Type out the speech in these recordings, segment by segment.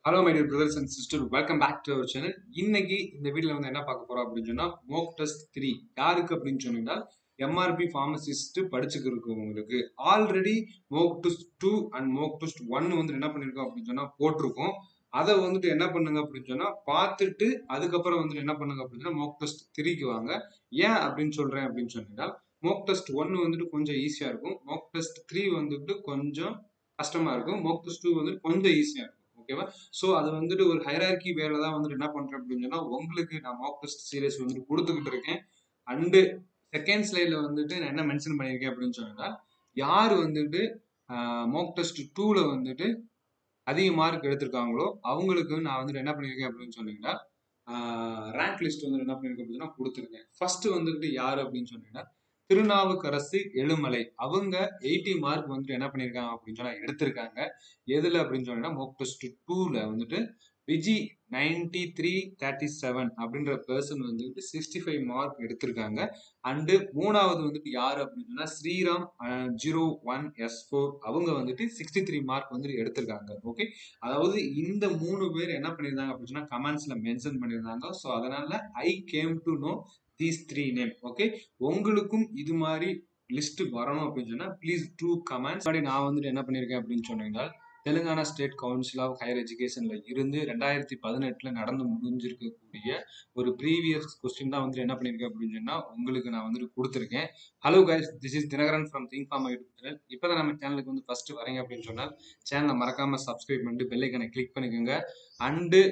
Hello my dear brothers and sister, welcome back to our channel. இன்னைக்கு இந்த வீடியோல வந்து என்ன பார்க்க போறோம் அப்படின்னு சொன்னா, மோக் டெஸ்ட் 3 யாருக்கு அப்படின்னு சொன்னீங்கன்னா, எம்ஆர்பி ஃபார்மசிஸ்ட் படிச்சுக்கு இருக்கவங்களுக்கு. Already mock test 2 and mock test 1 வந்து என்ன பண்ணிருக்கோம் அப்படின்னு சொன்னா போட்டிருக்கோம். அதை வந்துட்டு என்ன பண்ணுங்க அப்படின்னு சொன்னா பார்த்துட்டு அதுக்கப்புறம் வந்துட்டு என்ன பண்ணுங்க அப்படின்னா மோக் டெஸ்ட் 3க்கு வாங்க. ஏன் அப்படின்னு சொல்றேன் அப்படின்னு சொன்னீங்கன்னா, மோக் டெஸ்ட் 1 வந்துட்டு கொஞ்சம் ஈஸியா இருக்கும், மோக் டெஸ்ட் 3 வந்துட்டு கொஞ்சம் கஷ்டமா இருக்கும், மோக் டெஸ்ட் 2 வந்துட்டு கொஞ்சம் ஈஸியா இருக்கும். ஓகேவா? ஸோ அது வந்துட்டு ஒரு ஹைரார்கி வேலை தான் வந்துட்டு என்ன பண்றேன் அப்படின்னு சொன்னா உங்களுக்கு நான் மாக் டெஸ்ட் சீரியஸ் வந்துட்டு கொடுத்துக்கிட்டு இருக்கேன். அண்டு செகண்ட் ஸ்லைட்ல வந்துட்டு நான் என்ன மென்ஷன் பண்ணியிருக்கேன் அப்படின்னு சொன்னா, யார் வந்துட்டு மாக் டெஸ்ட் 2ல வந்துட்டு அதிக மார்க் எடுத்திருக்காங்களோ அவங்களுக்கு நான் வந்துட்டு என்ன பண்ணியிருக்கேன் அப்படின்னு சொன்னீங்கன்னா ரேங்க் லிஸ்ட் வந்து என்ன பண்ணிருக்கேன் அப்படின்னா கொடுத்துருக்கேன். ஃபர்ஸ்ட் வந்துட்டு யாரு அப்படின்னு சொன்னீங்கன்னா திருநாவுக்கரசு எழுமலை. அவங்க 80 மார்க் வந்துட்டு என்ன பண்ணிருக்காங்க அப்படின்னு சொன்னா எடுத்திருக்காங்க. எதுல அப்படின்னு சொன்னா மோக் டெஸ்ட் 2ல வந்துட்டு விஜி 9337 அப்படின்ற பர்சன் வந்துட்டு 65 மார்க் எடுத்திருக்காங்க. அண்டு மூணாவது வந்துட்டு யாரு அப்படின்னு சொன்னா ஸ்ரீராம் 01S4 அவங்க வந்துட்டு 63 மார்க் வந்துட்டு எடுத்திருக்காங்க. ஓகே, அதாவது இந்த 3 பேர் என்ன பண்ணியிருந்தாங்க அப்படின்னு சொன்னா கமெண்ட்ஸ்ல மென்ஷன் பண்ணியிருந்தாங்க. ஸோ அதனால I came to know these 3 name. Okay, உங்களுக்கும் இது மாதிரி லிஸ்ட் வரணும் அப்படின்னு சொன்னா ப்ளீஸ் டூ கமெண்ட்ஸ். நான் வந்துட்டு என்ன பண்ணியிருக்கேன் அப்படின்னு சொன்னீங்கன்னா, Telangana state council of higher எஜுகேஷன்ல இருந்து 2018 நடந்து முடிஞ்சிருக்கக்கூடிய ஒரு ப்ரீவியஸ் கொஸ்டின் தான் வந்துட்டு என்ன பண்ணியிருக்கேன் அப்படின்னு சொன்னா உங்களுக்கு நான் வந்துட்டு கொடுத்துருக்கேன். Hello guys, this is Dinakaran from Think Pharma YouTube channel. இப்போதான் நம்ம சேனலுக்கு வந்து ஃபர்ஸ்ட் வரீங்க அப்படின்னு சொன்னால் சேனலை மறக்காம சப்ஸ்கிரைப் பண்ணிட்டு பெல் ஐக்கனை கிளிக் பண்ணிக்கோங்க. அண்டு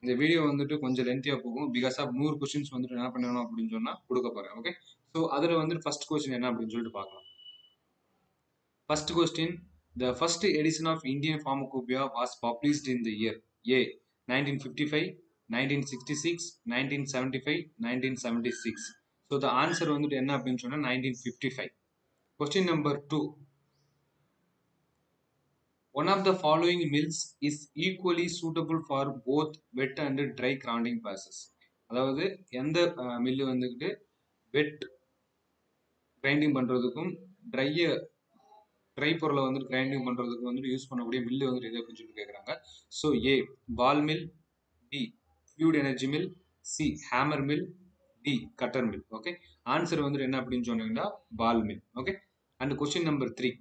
இந்த வீடியோ வந்துட்டு கொஞ்சம் லென்த்தியா போகும், பிகாஸ் ஆஃப் 100 கொஸ்டின்ஸ் வந்துட்டு என்ன பண்ணணும் அப்படின்னு சொன்னா கொடுக்க போறேன். ஓகே, ஸோ அதுல வந்துட்டு ஃபர்ஸ்ட் கொஸ்டின் என்ன அப்படின்னு சொல்லிட்டு பார்க்கலாம். First question, the first edition of Indian Pharmacopoeia was published in the year A 1955, 1966, 1975, 1976. So the answer வந்துட்டு என்ன அப்படின்னு சொன்னா 1955. Question number 2, one of the following mills is equally suitable for both wet and dry grinding process. அதாவது எந்த mill வந்துக்கிட்டு வெட் grinding பண்றதுக்கும் try பொருளை வந்துட்டு கிரைண்டிங் பண்றதுக்கு வந்துட்டு யூஸ் பண்ணக்கூடிய மில்லு வந்துட்டு எது அப்படின்னு சொல்லி கேட்குறாங்க. So A ball mill, B fluid energy mill, C hammer mill, D cutter mill. Okay, answer வந்துட்டு என்ன அப்படின்னு சொன்னீங்கன்னா ball mill. Okay, and question number 3,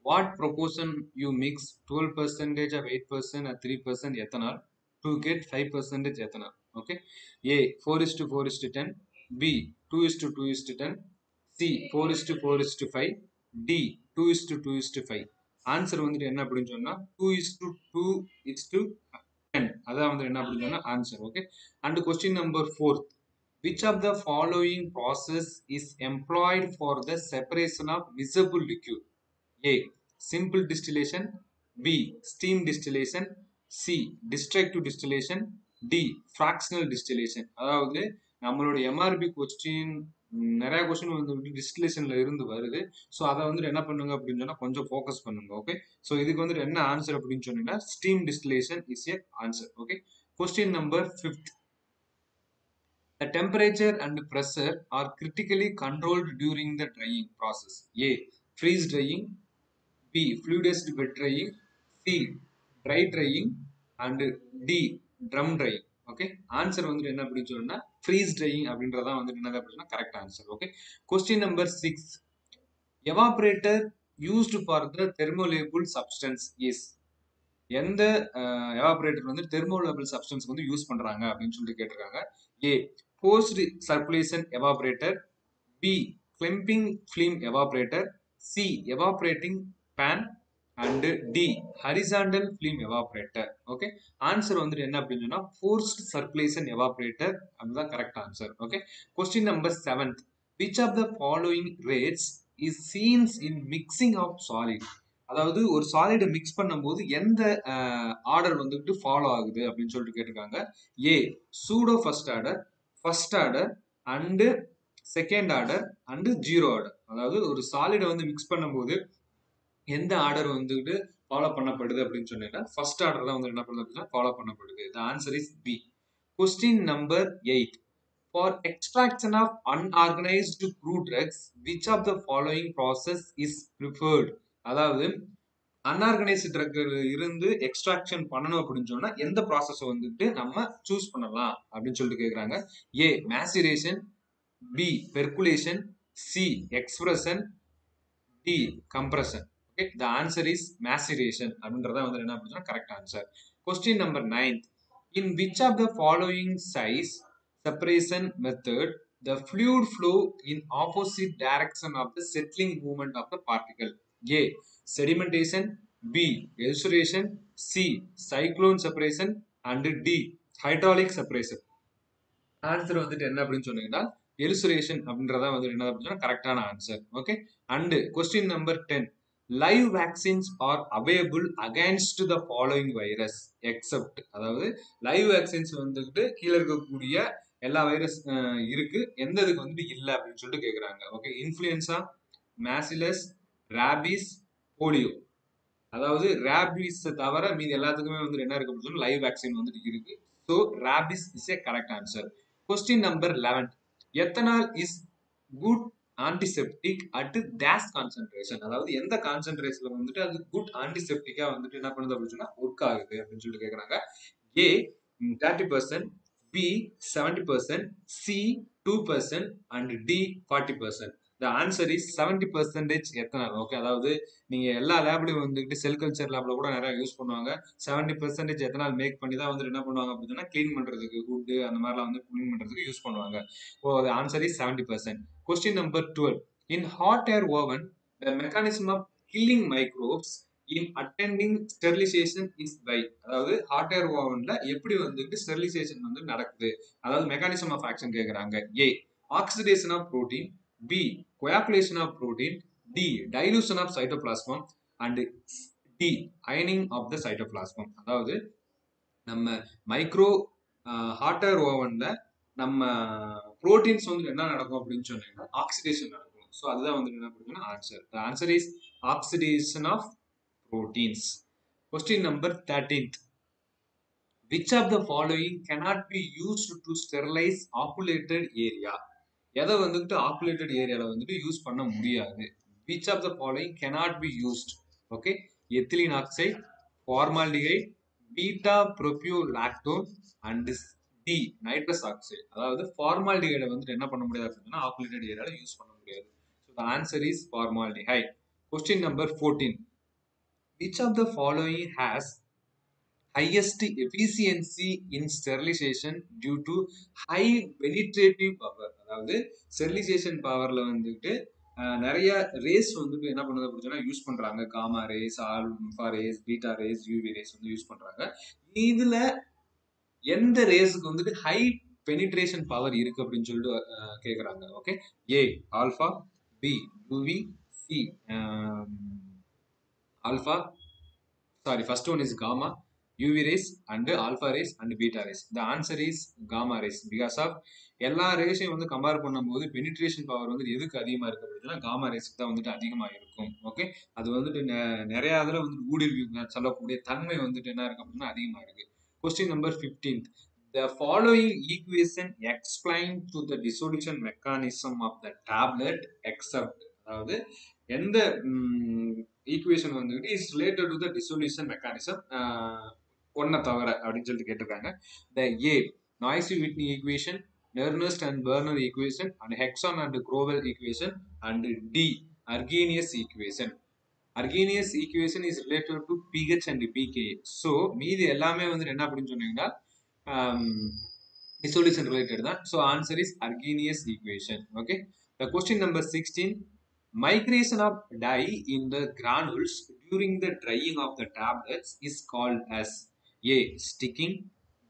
what proportion you mix 12% of 8% and 3% ethanol to get 5% ethanol? Okay, A 4:4:10, B 2:2:10, C 4:4:5, D 2:2:5. Answer வந்துட்டு என்ன அப்படின்னு சொன்னா 2:2:10. அதான் வந்து என்ன அப்படின்னு சொன்னா answer. Okay, and question number 4, which of the following process is employed for the separation of miscible liquid? A simple distillation, B steam distillation, C destructive distillation, D fractional distillation. அதாவது நம்மளோட எம்ஆர்பி கொஸ்டின் நிறைய question வந்து டிஸ்டிலேஷன்ல இருந்து வருது. So அதை வந்துட்டு என்ன பண்ணுங்க அப்படின்னு சொன்னா கொஞ்சம் ஃபோக்கஸ் பண்ணுங்க. ஓகே, ஸோ இதுக்கு வந்துட்டு என்ன ஆன்சர் அப்படின்னு சொன்னீங்கன்னா steam distillation is A answer. Okay, question number 5, the temperature and pressure are critically controlled during the drying process. A freeze drying, B fluidized wet drying, C dry drying, and D drum drying. Okay, answer வந்துட்டு என்ன அப்படின்னு சொன்னா freeze drying அப்படின்றதான் வந்துட்டு என்ன அப்படின்னா correct answer. Okay, question number 6, evaporator used for the thermolabile substance is. எந்த evaporator வந்து தெர்மோலேபிள் சப்ஸ்டன்ஸ் வந்து யூஸ் பண்றாங்க அப்படின்னு சொல்லிட்டு கேட்டிருக்காங்க. A forced circulation evaporator, B climbing film evaporator, C evaporating pan, and D horizontal film evaporator. Okay, answer வந்துட்டு என்ன அப்படின்னு சொன்னா ஃபோர்ஸ்ட் சர்க்குலேஷன் எவாபரேட்டர் அதுதான் correct answer. Okay, question number 7, which of the following rates is seen in mixing of solid? அதாவது ஒரு சாலிடை mix பண்ணும்போது எந்த order வந்துட்டு ஃபாலோ ஆகுது அப்படின்னு சொல்லிட்டு கேட்டிருக்காங்க. A pseudo first order and second order and zero order. அதாவது ஒரு சாலிடை வந்து மிக்ஸ் பண்ணும்போது எந்த ஆர்டர் வந்துட்டு ஃபாலோ பண்ணப்படுது அப்படின்னு சொன்னீங்கன்னா ஃபர்ஸ்ட் ஆர்டர் தான் வந்து என்ன பண்ணுது அப்படின்னா ஃபாலோ பண்ணப்படுது. The answer is B. Question number 8, for extraction of unorganized crude drugs which of the following process is preferred? அதாவது அன்ஆர்கனைஸ்டு ட்ரக் இருந்து எக்ஸ்ட்ராக்ஷன் பண்ணணும் அப்படின்னு சொன்னா எந்த ப்ராசஸ் வந்துட்டு நம்ம சூஸ் பண்ணலாம் அப்படின்னு சொல்லிட்டு கேக்குறாங்க. A maceration, B percolation, C expression, D compression. Okay, the answer is maceration அப்படின்றத வந்து என்ன அப்படின்னா correct answer. Question number 9. In which of the following size separation method the fluid flow in opposite direction of the settling movement of the particle? A. Sedimentation, B. Elucidation, C. Cyclone separation, and D. Hydraulic separation. Answer வந்துட்டு என்ன அப்படின்னு சொன்னீங்கன்னா எலுசுரேஷன் அப்படின்றத வந்து என்ன அப்படின்னா கரெக்டான answer. Okay, and question number 10. Live vaccines are available against the following virus accept. அதாவது லைவ் வேக்சின்ஸ் வந்துட்டு கீழே இருக்கக்கூடிய எல்லா வைரஸ் இருக்கு, எந்த இதுக்கு வந்துட்டு இல்லை அப்படின்னு சொல்லிட்டு கேட்குறாங்க. Okay, influenza, measles, rabies, polio. அதாவது ரேபிஸ் தவிர மீது எல்லாத்துக்குமே வந்து என்ன இருக்கு அப்படின்னு லைவ் வேக்சின் வந்துட்டு இருக்கு. So rabies is a correct answer. Question number 11. Ethanol is good antiseptic at days concentration. அதாவது எந்த கான்சென்ட்ரேஷன்ல வந்துட்டு அது குட் ஆன்டிசெப்டிக்கா வந்துட்டு என்ன பண்ணுது அப்படின்னு சொன்னா ஒர்க் ஆகுது அப்படின்னு சொல்லிட்டு கேட்கறாங்க. A 30%, B 70%, C 2% and D 40%. The answer is 70% ethanol. Okay, அதாவது நீங்க எல்லா லேப்லயும் வந்துட்டு செல் கல்ச்சர் லேப்ல கூட நிறைய யூஸ் பண்ணுவாங்க. 70% எத்தனால் மேக் பண்ணி தான் வந்து என்ன பண்ணுவாங்க அப்படின்னா கிளீன் பண்றதுக்கு வுட் அந்த மாதிரிலாம் வந்து கிளீன் பண்றதுக்கு யூஸ் பண்ணுவாங்க. ஓ, the answer is 70%. Question number 12. In hot air oven, the mechanism of killing microbes in attending sterilization is by. அதாவது ஹாட் ஏர் ஓவன்ல எப்படி வந்துட்டு ஸ்டெரிலைசேஷன் வந்து நடக்குது, அதாவது மெக்கானிசம் ஆஃப் ஆக்ஷன் கேக்குறாங்க. A oxidation of protein, B coagulation of protein, D dilution of cytoplasm, and D ironing of the cytoplasm. அதாவது நம்ம micro hot air ஓவன்ல நம்ம புரோட்டீன்ஸ் வந்து என்ன நடக்கும் அப்படின்னு சொன்னீங்கன்னா ஆக்சிடேஷன் நடக்கும். ஸோ அதுதான் வந்து என்ன பண்ணுங்கன்னா answer. The answer is oxidation of proteins. Question number 13. Which of the following cannot be used to sterilize oculated area? எதை வந்துட்டு ஆக்குலேட்டட் ஏரியால வந்துட்டு யூஸ் பண்ண முடியாது. Which of the following cannot be used? Okay, ethylene oxide, formaldehyde, beta propiolactone and D nitrous oxide. அதாவது ஃபார்மால்டிஹைடை வந்துட்டு என்ன பண்ண முடியாது அப்படின்னா ஆக்குலேட்டட் ஏரியால யூஸ் பண்ண முடியாது. So the answer is formaldehyde. Question number 14. Which of the following has highest efficiency in sterilization due to high penetrative power? அதாவது ஸ்டெரிலைசேஷன் பவர்ல வந்துட்டு நிறைய ரேஸ் வந்துட்டு என்ன பண்ணுது அப்படின்னா யூஸ் பண்றாங்க. Gamma rays, alpha rays, beta rays, UV rays வந்து யூஸ் பண்றாங்க. இதுல எந்த ரேஸுக்கு வந்துட்டு ஹை பெனிட்ரேஷன் பவர் இருக்கு அப்படின்னு சொல்லிட்டு கேக்குறாங்க. Okay, A alpha, B UV, C alpha, sorry first one is gamma, UV rays and alpha rays and beta rays. The answer is gamma rays because of எல்லா ரேஸையும் வந்து கம்பேர் பண்ணும்போது penetration power வந்து எதுக்கு அதிகமா இருக்கு அப்படின்னா காமா ரேஸ்க்கு தான் வந்துட்டு அதிகமா இருக்கும். ஓகே, அது வந்துட்டு நிறைய இதுல வந்து ஊடுருவி சொல்லக்கூடிய தன்மை வந்துட்டு என்ன இருக்கு அப்படின்னா அதிகமா இருக்கு. Question number 15. The following equation explain to the dissolution mechanism of the tablet except. அதாவது எந்த ஈக்குவேஷன் வந்துட்டு is related to the dissolution mechanism ஒன்ன தவிர அப்படின்னு சொல்லிட்டு கேட்டிருக்காங்க. The A Noyes Whitney equation, Nernst and Brunner equation, and Hixson and Crowell equation, and D Arrhenius equation. Arrhenius equation is related to pH and pKa. So மீதி எல்லாமே வந்துட்டு என்ன அப்படின்னு சொன்னீங்கன்னா dissolution related தான். So answer is Arrhenius equation. Okay, the question number 16. Migration of dye in the granules during the drying of the tablets is called as A sticking,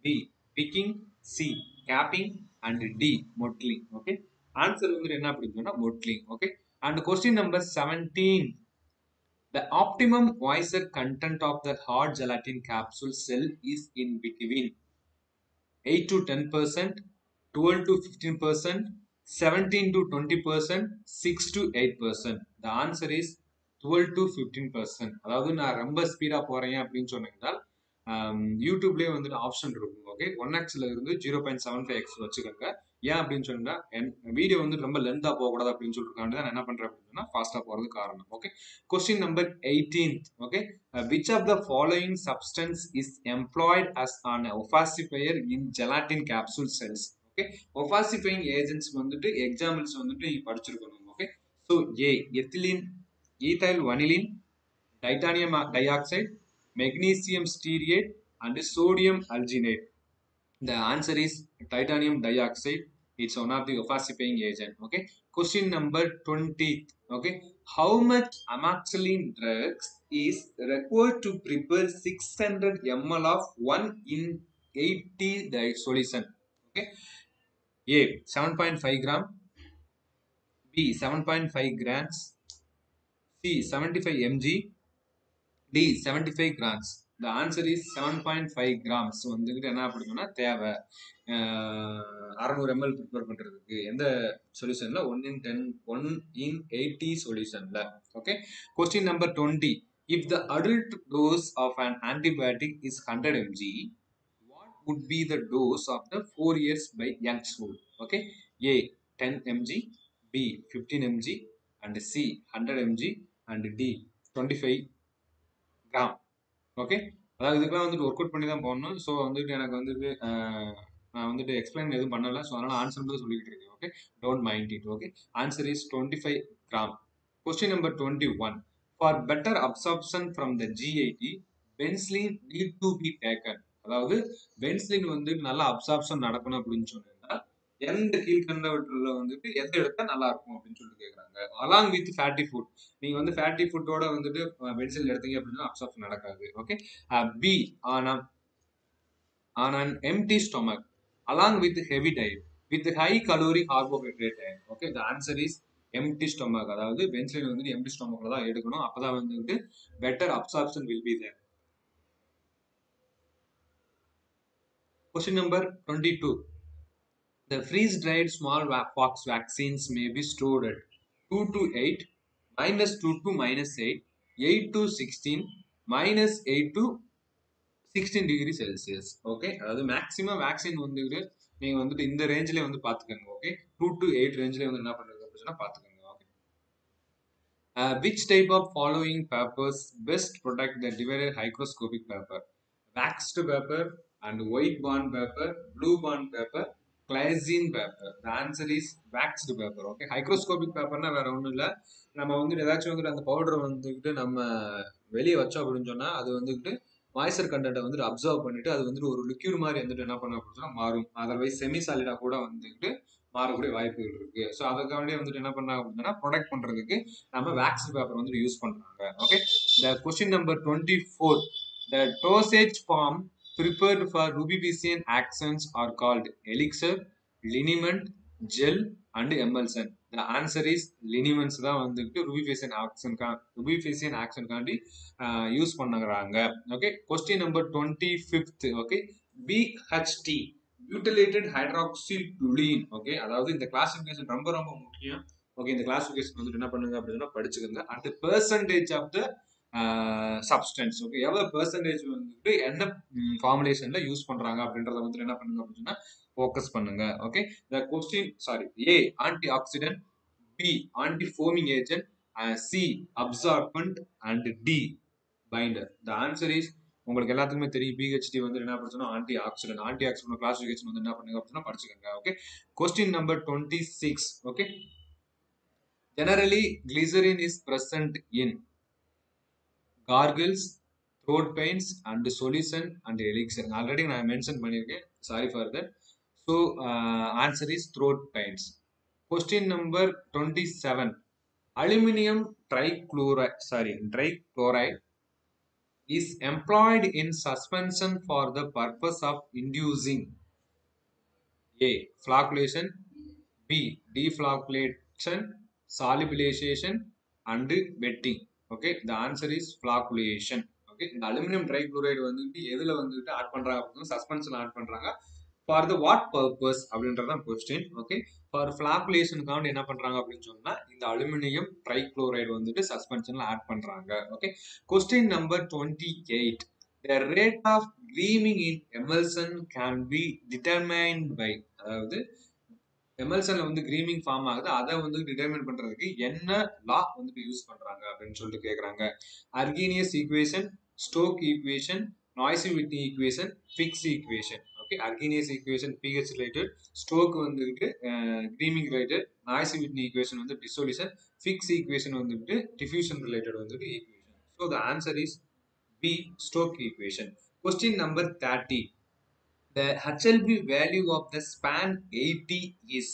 B picking, C capping, and D mottling. Okay, answer வந்து என்ன அப்படின்னா mottling. Okay, and question number 17. The optimum moisture content of the hard gelatin capsule cell is in between 8 to 10%, 12 to 15%, 17 to 20%, 6 to 8%. The answer is 12 to 15%. அதாவது நான் ரொம்ப speedo போறேன் அப்படின்னு சொன்னீங்கன்னா யூடியூப்லயே வந்துட்டு ஆப்ஷன் இருக்கும். ஓகே 1xல இருந்து 0.75x வச்சுக்கோங்க. ஏன் அப்படின்னு சொன்னா வீடியோ வந்து ரொம்ப லென்த்தா போகக்கூடாது அப்படின்னு சொல்லிருக்காங்க தான் நான் என்ன பண்றேன் அப்படின்னா ஃபாஸ்டா போறது காரணம். Okay question number 18th. Okay which of the following substance is employed as an opacifier in gelatin capsule cells? Okay opacifiing agents வந்துட்டு எக்ஸாம்பிள்ஸ் வந்துட்டு நீங்க படிச்சிருக்கணும். Okay so A ethylene, ஈதைல் வனிலின், titanium dioxide, magnesium stearate, and sodium alginate. The answer is titanium dioxide. It's one of the opacifying agent. Okay. Question number 20. Okay. How much amoxicillin drugs is required to prepare 600 ml of 1 in 80 solution? Okay. A 7.5 gram. B 7.5 grams. C 75 mg. D 75 grams. The answer is 7.5 grams. வந்துகிட்டு என்ன அப்படின்னா தேவை 600 ml prepare பண்றதுக்கு எந்த சொல்யூஷன்ல 1 in 10 1 in 80 சொல்யூஷன்ல. Okay question number 20. If the adult dose of an antibiotic is 100 mg, what would be the dose of the 4 years by youngstool? Okay, A 10 mg, B 15 mg, and C 100 mg, and D 25 gram. Okay அதாவது இதுக்கெல்லாம் வந்துட்டு work out பண்ணி தான் போடணும். So வந்துட்டு எனக்கு வந்துட்டு நான் வந்துட்டு எக்ஸ்பிளைன் எதுவும் பண்ணல. ஸோ அதனால ஆன்சர் மட்டும் சொல்லிக்கிட்டு இருக்கேன். Okay don't mind it. Okay answer is 25 gram. Question number 21. For better absorption from the GIT penicillin need to be taken. அதாவது பென்சிலின் வந்து நல்லா அப்சார்ப்ஷன் நடக்கணும் அப்படின்னு சொன்னீங்கன்னா எந்த கீழ்கண்டவற்றில் வந்துட்டு எந்த எடுத்தா நல்லா இருக்கும் அப்படின்னு சொல்லிட்டு கேட்குறாங்க. Along with fatty food. நீங்க வந்து ஃபேட்டி ஃபுட்டோட வந்துட்டு பென்சில் எடுத்தீங்க அப்படின்னா அப்சார்ப்ஷன் நடக்காது. Okay be on an empty stomach along with heavy diet with high calorie carbohydrate diet. Okay, the answer is empty stomach. அதாவது பென்சிலின் வந்து empty stomachல தான் எடுக்கணும். அப்பதான் வந்துட்டு better absorption will be there. Question number 22. The freeze-dried smallpox vaccines may be stored at 2 to 8, -2 to -8, 8 to 16, -8 to 16 degree Celsius. Okay அதாவது maximum vaccine வந்துட்டு நீங்க வந்துட்டு இந்த ரேஞ்சிலே வந்து பாத்துக்கோங்க. ஓகே 2 to 8 ரேஞ்சிலே வந்து என்ன பண்றது அப்படின்னா பாத்துக்கோங்க. Okay which type of following papers best protect the divided hygroscopic paper? Waxed paper and white bond paper, blue bond paper, glassine paper. The answer is waxed paper. Okay hygroscopic பேப்பர்னா வேற ஒன்றும் இல்லை. நம்ம வந்துட்டு ஏதாச்சும் வந்துட்டு அந்த பவுடரை வந்துக்கிட்டு நம்ம வெளியே வச்சோம் அப்படின்னு சொன்னா அது வந்துக்கிட்டு மாய்ஸ்சர் கண்டென்ட்டை வந்துட்டு அப்சர்வ் பண்ணிட்டு அது வந்துட்டு ஒரு லிக்யூட் மாதிரி வந்துட்டு என்ன பண்ண அப்படின்னா மாறும். அதர்வைஸ் செமி சாலிடா கூட வந்துட்டு மாறக்கூடிய வாய்ப்புகள் இருக்கு. ஸோ அதுக்காண்டி வந்துட்டு என்ன பண்ணாங்க அப்படின்னா ப்ரொடெக்ட் பண்றதுக்கு நம்ம வேக்ஸ் பேப்பர் வந்துட்டு யூஸ் பண்றாங்க. Okay the question number 24. The dosage form prepared for rubefacin actions are called elixir, liniment, gel, and emulsion. The answer is liniments தான் வந்துட்டு rubefacin action காண்டி யூஸ் பண்ணுறாங்க. Okay question number 25th. Okay BHT butylated hydroxytoluene. Okay அதாவது இந்த classification ரொம்ப ரொம்ப முக்கியம். Okay இந்த கிளாசிஃபிகேஷன் வந்துட்டு என்ன பண்ணுங்க அப்படின்னா படிச்சுக்கோங்க. And percentage of the substance. Okay எவ்வளவு பெர்சன்டேஜ் வந்துட்டு என்ன ஃபார்முலேஷன்ல யூஸ் பண்றாங்க அப்படின்றத வந்துட்டு என்ன பண்ணுங்க அப்படின்னா ஃபோக்கஸ் பண்ணுங்க. Okay the question A antioxidant, B antifoaming agent, C absorbent, and D binder. The answer is உங்களுக்கு எல்லாத்துக்குமே தெரியும். பிஹெச்டி வந்து என்ன படிச்சோம்னா antioxidant. Antioxidant classification வந்து என்ன பண்ணுங்க அப்படின்னா படிச்சுக்கோங்க. Okay question number 26. Okay generally glycerin is present in gargles, throat pains, and solution and elixir. Already I mentioned பண்ணிருக்கேன். Sorry for that. So answer is throat pains. Question number 27. Aluminum trichloride is employed in suspension for the purpose of inducing A. flocculation, B. deflocculation, solubilization, and wetting. Okay, the answer is flocculation. Okay, இந்த aluminium trichloride வந்துட்டு எதுல வந்துட்டு add பண்றாங்க அப்படின்னா suspension add பண்றாங்க. For the what purpose அப்படின்றதான் question. Okay for ஃபிளாக்குலேஷனுக்காக என்ன பண்றாங்க அப்படின்னு சொன்னா இந்த அலுமினியம் ட்ரைக்ளோரைடு வந்துட்டு சஸ்பென்ஷன்ல ஆட் பண்றாங்க. Okay question number 28. The rate of creaming in emulsion can be determined by, அதாவது எமல்சன்ல வந்து கிரீமிங் ஃபார்ம் ஆகுது, அதை வந்து டிட்டர்மைன் பண்றதுக்கு என்ன லா வந்துட்டு யூஸ் பண்றாங்க அப்படின்னு சொல்லிட்டு கேக்குறாங்க. Arrhenius equation, Stokes equation, Noyes Whitney equation, Fick's equation. Okay, Arrhenius equation pH related, Stokes வந்துட்டு creaming related, Noyes Whitney equation வந்து டிசோலியூஷன், ஃபிக்ஸ் ஈக்குவேஷன் வந்துட்டு டிஃபியூஷன் ரிலேட்டட் வந்துட்டு equation. So the answer is B, Stokes equation. Question number 30. The HLB value of the span 80 is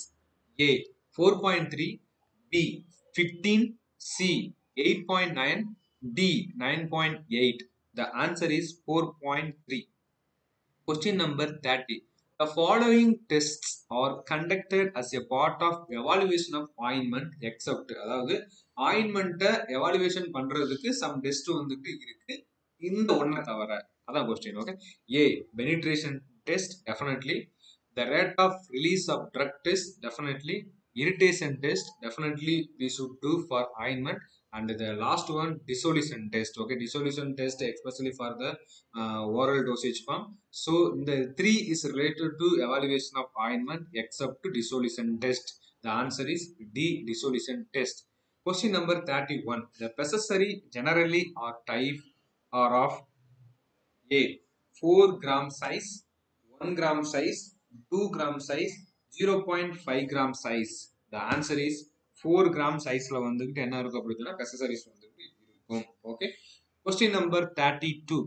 A 4.3, B 15, C 8.9, D 9.8. The answer is 4.3. Question number 30. The following tests are conducted as a part of evaluation of ointment except, அதாவது ஆயின்மெண்ட்டை evaluation பண்றதுக்கு sum test வந்துட்டு இருக்கு, இந்த ஒன்றை தவிர. அதான் question. Okay, A penetration test, definitely. The rate of release of drug test, definitely. Irritation test, definitely we should do for ointment. And the last one, dissolution test. Okay, dissolution test especially for the oral dosage form. So the 3 is related to evaluation of ointment except dissolution test. The answer is D, dissolution test. Question number 31. The pessary generally are type are of A 4 gram size, 1 gram size, 2 gram size, 0.5 gram size. The answer is 4 gram size ல வந்துட்டு என்ன இருக்கும் அப்படின்னா accessories வந்துட்டு இருக்கும். Okay. Question number 32.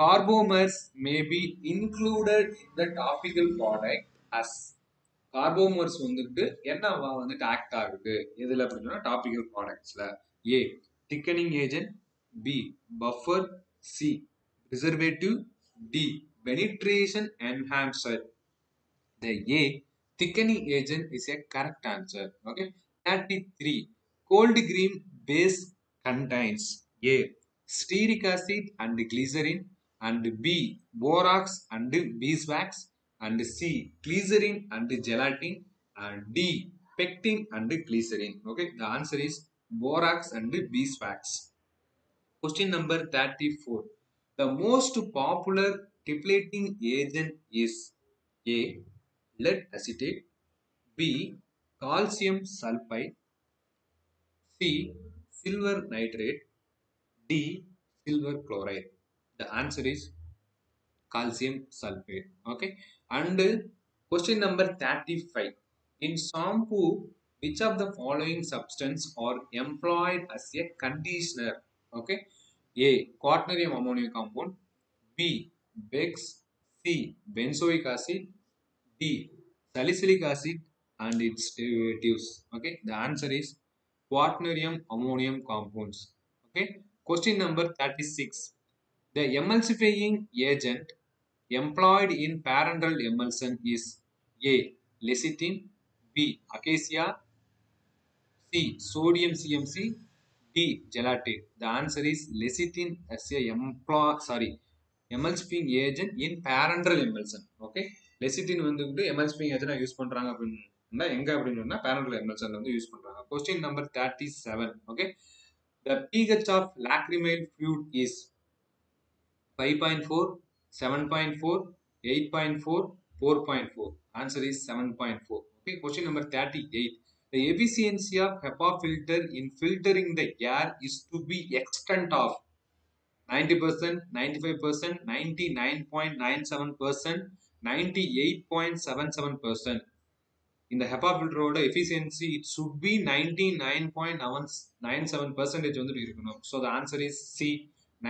Carbomers may be included in the topical product as. கார்போமர்ஸ் வந்துட்டு என்னவா வந்துட்டு ஆக்ட் ஆகுது எதுல அப்படின்னா டாபிக்கல் ப்ராடக்ட்ஸ்ல. A thickening agent, B buffer, C preservative, D penetration enhancer. The A thickening agent is a correct answer. Okay. 33. Cold cream base contains A stearic acid and glycerin, and B borax and beeswax, and C glycerin and gelatin, and D pectin and glycerin. Okay, the answer is borax and beeswax. Question number 34. The most popular tiplating agent is A lead acetate, B calcium sulfide, C silver nitrate, D silver chloride. The answer is calcium sulfate. Okay, and question number 35. In shampoo, which of the following substance are employed as a conditioner? Okay, A quaternary ammonium compound, B Bex, C benzoic acid, D salicylic acid and its derivatives. Okay, the answer is quaternary ammonium compounds. Okay, question number 36. The emulsifying agent employed in parenteral emulsion is A lecithin, B acacia, C sodium CMC, D gelatin. The answer is lecithin as a emulsifying agent in parenteral emulsion. Okay, lecithin வந்துட்டு emulsifying agent use பண்றாங்க அப்படின்னா எங்க அப்படின்னா parenteral emulsion வந்து use பண்றாங்க. Question number 37. Okay, the pH of lacrimal fluid is 5.4, 7.4, 8.4, 4.4. Answer is 7.4. Okay, question number 38. The efficiency of HEPA filter in filtering the air is to be extent of 90%, 95%, 99.97%, 98.77%. In the HEPA filter efficiency, it should be 99.97% வந்துட்டு இருக்கணும். So the answer is C,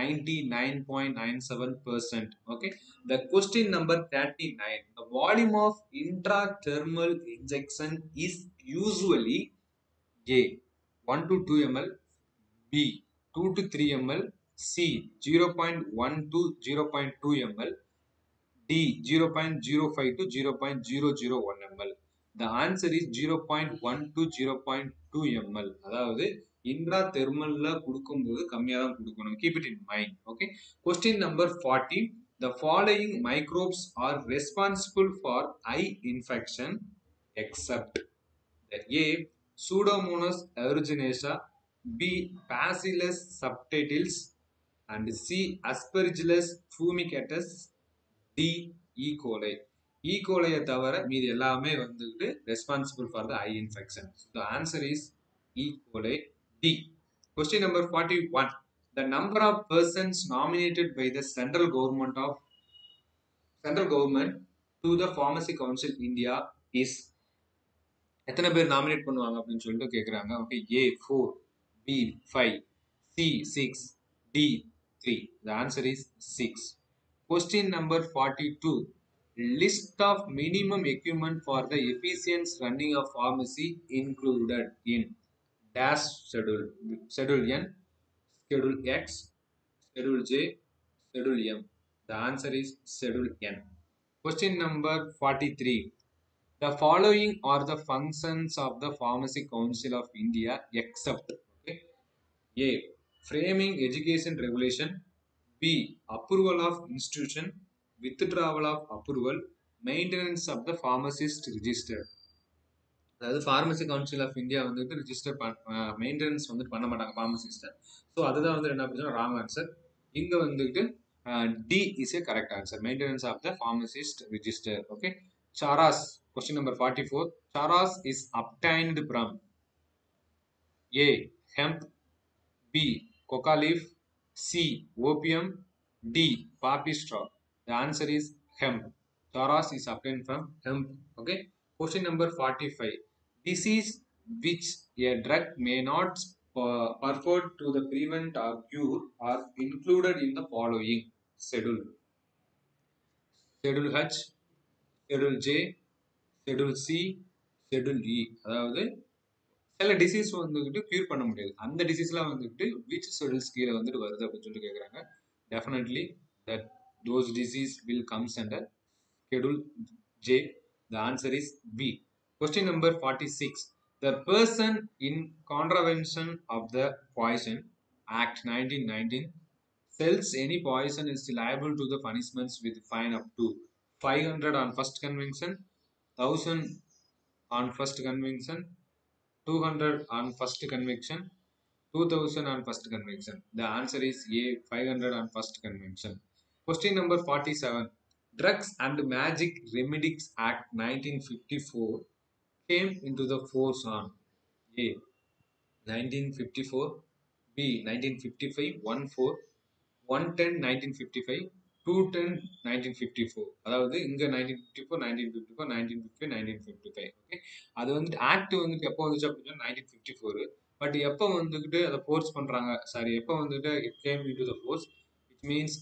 99.97%. Okay. The question number 39. The volume of intrathermal injection is usually A 1 to 2 ml, B 2 to 3 ml, C 0.1 to 0.2 ml, D 0.05 to 0.001 ml. The answer is 0.1 to 0.2 ml. அதாவது இன்ட்ராதெர்மல்ல கொடுக்கும்போது கம்மியா தான் கொடுக்கணும். Keep it in mind. Okay. Question number 40. The following microbes are responsible for eye infection except A Pseudomonas aeruginosa, B Bacillus subtilis, and C Aspergillus fumigatus, D E. coli. E. coli தவிர மீதி எல்லாமே வந்துட்டு responsible for the eye infection. The answer is E. coli D. Question number 41. The number of persons nominated by the central government to the Pharmacy Council India is எத்தனை பேர் nominate பண்ணுவாங்க அப்படின்னு சொல்லிட்டு கேட்குறாங்க. Okay, A 4, B 5, C 6, D 3. The answer is 6. Question number 42. List of minimum equipment for the efficient running of pharmacy included in dash schedule. Schedule N, Schedule X, Schedule J, Schedule M. The answer is Schedule N. Question number 43. The following are the functions of the Pharmacy Council of India except, okay, A. Framing education regulation. B. Approval of institution, withdrawal of approval, maintenance of the pharmacist register. அதாவது pharmacy council of India வந்துட்டு register maintenance வந்து பண்ண மாட்டாங்க ஃபார்மசிஸ்ட்டை. So அதுதான் வந்து என்ன பண்ணுறோம் wrong answer. இங்கே வந்துட்டு D is a correct answer, maintenance of the pharmacist register. Okay, சாராஸ். Question number 44. Charas is obtained from A. Hemp, B. Coca leaf, C. Opium, D. Poppy straw. The answer is hemp. Charas is obtained from hemp. Okay. Question number 45. Disease which a drug may not purport to the prevent or cure are included in the following schedule. Schedule H, Schedule J, Schedule C, Schedule E. அதாவது சில disease வந்துட்டு cure பண்ண முடியாது, அந்த டிசீஸ்லாம் வந்துட்டு which schedules கீழே வந்துட்டு வருது அப்படின்னு சொல்லிட்டு கேட்குறாங்க. Definitely that those disease will comes under Schedule J. The answer is B. Question number 46. The person in contravention of the Poison Act 1919 sells any poison is liable to the punishments with fine up to 500 on first conviction, 1000 on first conviction, 200 on first conviction, 2000 on first conviction. The answer is A. 500 on first conviction. Question number 47. Drugs and Magic Remedies Act 1954 came into the force on A. 1954, B. 1955, 14, 110 1955, 210 1954. அதாவது இங்க 1954, 1954, 1950, 1955. Okay, அது வந்துட்டு act வந்துட்டு எப்போ வந்துச்சு அப்படின்னா 1954. But எப்போ வந்துக்கிட்டு அதை ஃபோர்ஸ் பண்றாங்க, சாரி எப்போ வந்துட்டு it came into the force, it means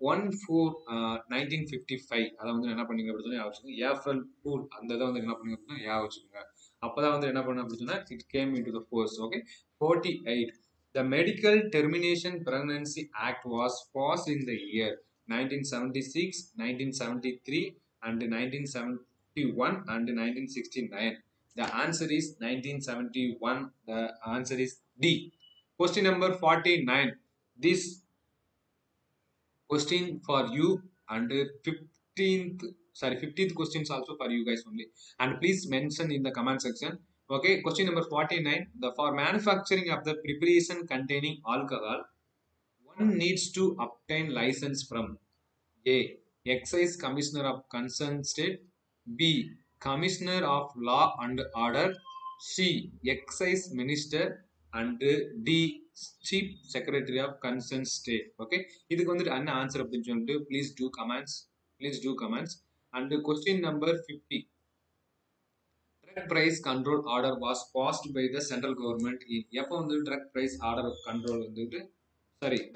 1/4/1955. அதை வந்து என்ன பண்ணீங்க அப்படின்னு சொல்லி வச்சுக்கோங்க. ஏப்ரல் 2 அந்த இதை வந்து என்ன பண்ணீங்க அப்படின்னா யா வச்சுக்கோங்க. அப்பதான் வந்து என்ன பண்ண அப்படின்னு சொன்னா it came into the force. Okay. 48. The Medical Termination Pregnancy Act was passed in the year 1976, 1973, and 1971 and 1969. The answer is 1971. The answer is D. Question number 49. This question for you and 15th questions also for you guys only, and please mention in the comment section. Okay, question number 49. For manufacturing of the preparation containing alcohol, one needs to obtain license from A. Excise Commissioner of concerned state, B. Commissioner of Law and Order, C. Excise Minister, and D. Chief Secretary of concerned state. Okay, இதுக்கு வந்துட்டு என்ன answer அப்படின்னு சொல்லிட்டு please do comments. And question number 50. Drug price control order was passed by the central government in எப்போ வந்து drug price order control வந்துட்டு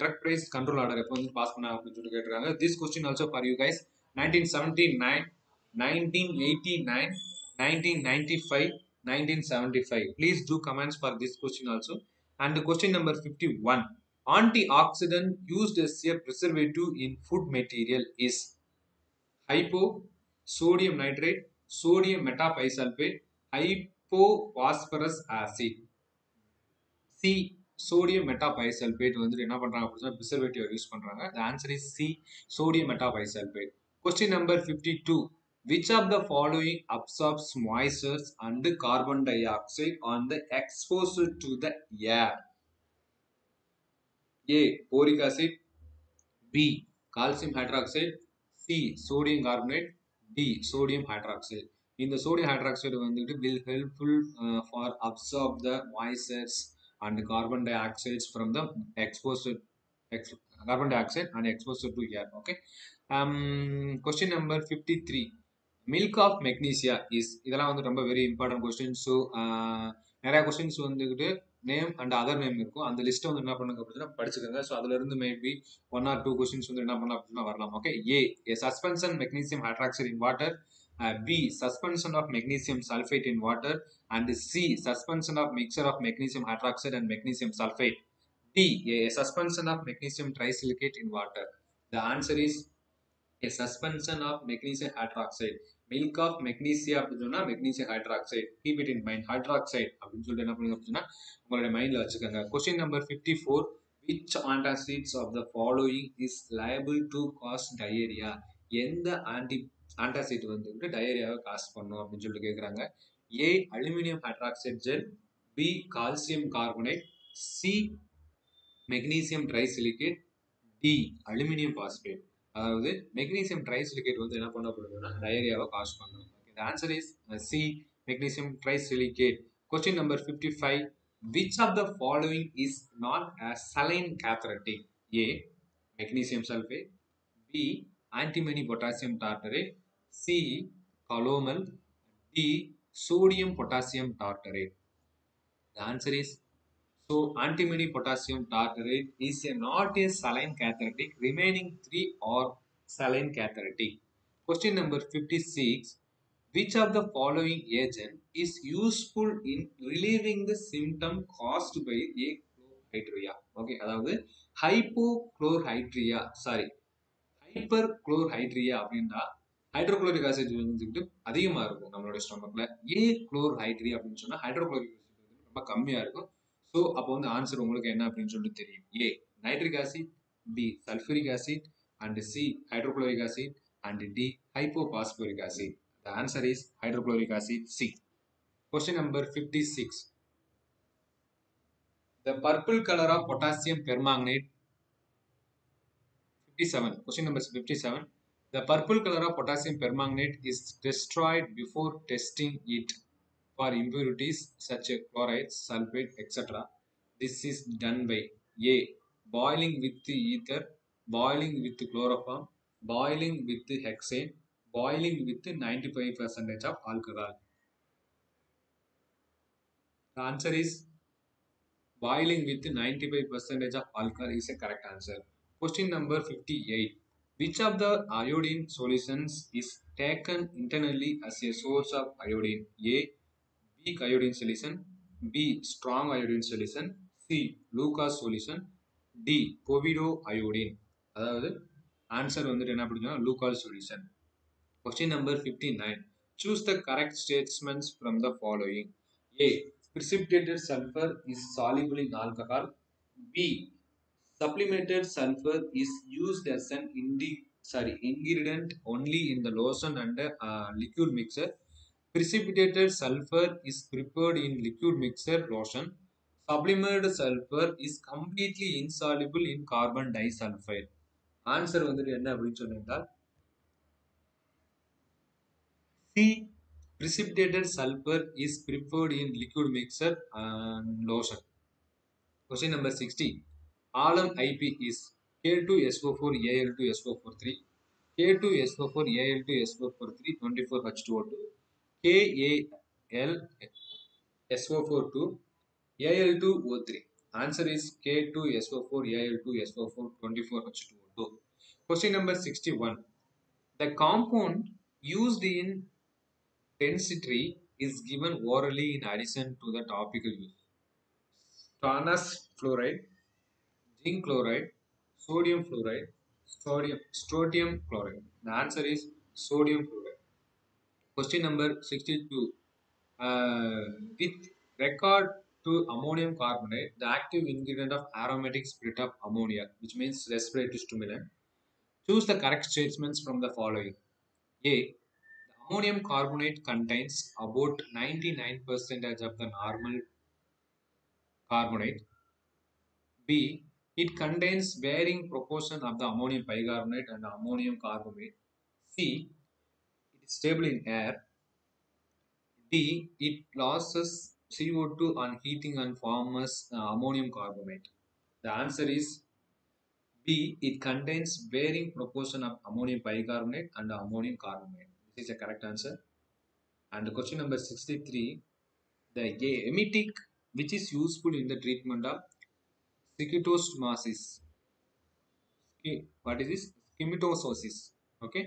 drug price control order எப்போ வந்து பாஸ் பண்ணாங்க அப்படின்னு சொல்லிட்டு கேட்டிருக்காங்க. This question also for you guys. 1979, 1989, 1995, 1975. Please do comments for this question also. And question number 51. Antioxidant used as a preservative in food material is hypo, sodium nitrate, sodium metabisulfate, hypophosphorus acid. C. Sodium metabisulfate வந்துட்டு என்ன பண்றாங்க அப்படின்னா preservative use பண்றாங்க. The answer is C. Sodium metabisulfate. Question number 52. Which of the following absorbs moisture and carbon dioxide on the exposure to the air? A. Boric acid, B. Calcium hydroxide, C. Sodium carbonate. D. Sodium hydroxide. In the sodium hydroxide will helpful for absorb the moistures and carbon dioxide from the exposed ex, carbon dioxide and exposure to air. Okay. Question number 53. Milk of magnesia is இதெல்லாம் வந்து ரொம்ப very important question. So நிறைய questions வந்துக்கிட்டு name and other name இருக்கும். அந்த லிஸ்ட்டை வந்து என்ன பண்ணுங்க அப்படின்னா படிச்சுக்கோங்க. ஸோ அதுல இருந்து மேபி 1 or 2 கொஸ்டின்ஸ் வந்து என்ன பண்ணலாம் அப்படின்னா வரலாம். Okay. A suspension magnesium hydroxide in water. B. Suspension of magnesium sulfate in water. And C. Suspension of mixture of magnesium hydroxide and magnesium sulfate. D. A suspension of magnesium trisilicate in water. The answer is a suspension of magnesium hydroxide. Milk of magnesia அப்படின்னு சொன்னா magnesium hydroxide. Keep it in mind. Hydroxide அப்படின்னு சொல்லிட்டு என்ன பண்ணுங்க அப்படின்னா உங்களுடைய மைண்ட்ல வச்சுக்கோங்க. Question number 54. Which antacids of the following is liable to cause diarrhea? எந்த ஆன்டாசிட் வந்து டயரியாவை காஸ் பண்ணும் அப்படின்னு சொல்லிட்டு கேட்குறாங்க. A. Aluminum hydroxide gel. B. Calcium carbonate. C. Magnesium trisilicate. D. Aluminum phosphate. அதாவது மெக்னீசியம் ட்ரைசிலிகேட் வந்து என்ன பண்ணப்படுதுன்னா டயரியாவை காஸ் பண்ணும். The answer is C. Magnesium trisilicate. Question number 55. Which of the following is not a saline cathartic? A. Magnesium sulfate. B. Antimony potassium tartarate. C. Calomel. D. Sodium potassium tartarate. The answer is so antimony potassium tartarate is not a saline cathartic. Remaining 3 are saline cathartic. Question number 56. Which of the following agent is useful in relieving the symptom caused by a chlorhydria? Okay, அதாவது hypochlorhydria, sorry, ஹைப்பர்க்ளோர்ஹைட்ரியா அப்படின்னா hydrochloric acid வந்துட்டு அதிகமா இருக்கும் நம்மளோட ஸ்டொமக்ல. ஏ குளோர்ஹைட்ரியா அப்படின்னு சொன்னா hydrochloric acid ரொம்ப கம்மியா இருக்கும். ஸோ அப்போ வந்து ஆன்சர் உங்களுக்கு என்ன அப்படின்னு சொல்லிட்டு தெரியும். A nitric acid, B sulphuric acid, and C hydrochloric acid, and D hypophosphoric acid. The answer is hydrochloric acid C. Question number 56. The purple color of potassium permanganate. 57. Question number 57. The purple color of potassium permanganate is destroyed before testing it for impurities such as chloride, sulfate, etc. This is done by A. Boiling with ether, boiling with chloroform, boiling with hexane, boiling with 95% of alcohol. The answer is boiling with 95% of alcohol is a correct answer. Question number 58. Which of the iodine solutions is taken internally as a source of iodine? A. Weak iodine solution. B. Strong iodine solution. C. Lucas solution. D. Povido iodine. அதாவது answer வந்துட்டு என்ன அப்படின்னா Lucas solution. Question number 59. Choose the correct statements from the following. A. Precipitated sulfur is soluble in alcohol. B. Sublimated sulfur is used as an ingredient only in the lotion and liquid mixer. Precipitated sulfur is prepared in liquid mixer lotion. Sublimated sulfur is completely insoluble in carbon disulfide. Answer வந்துட்டு என்ன அப்படின்னு சொன்னீங்கன்னா C. Precipitated sulfur is prepared in liquid mixer and lotion. Question number 60. Alum IP is K2SO4Al2SO43, K2SO4Al2SO43 24H2O2, KAlSO42, Al2O3. Answer is K2SO4Al2SO4 24H2O2. Question number 61. The compound used in density is given orally in addition to the topical use. Stannous fluoride, zinc chloride, sodium fluoride, strontium chloride. The answer is sodium fluoride. Question number 62. With regard to ammonium carbonate, the active ingredient of aromatic spirit of ammonia, which means respiratory stimulant. Choose the correct statements from the following. A. Ammonium carbonate contains about 99% of the normal carbonate. B. It contains varying proportion of the ammonium bicarbonate and ammonium carbonate. C. It is stable in air. D. It loses CO2 on heating and forms ammonium carbonate. The answer is B. It contains varying proportion of ammonium bicarbonate and ammonium carbonate. This is the correct answer. And question number 63. The emetic which is useful in the treatment of schistosomiasis. What is this? Schimatososis. Okay.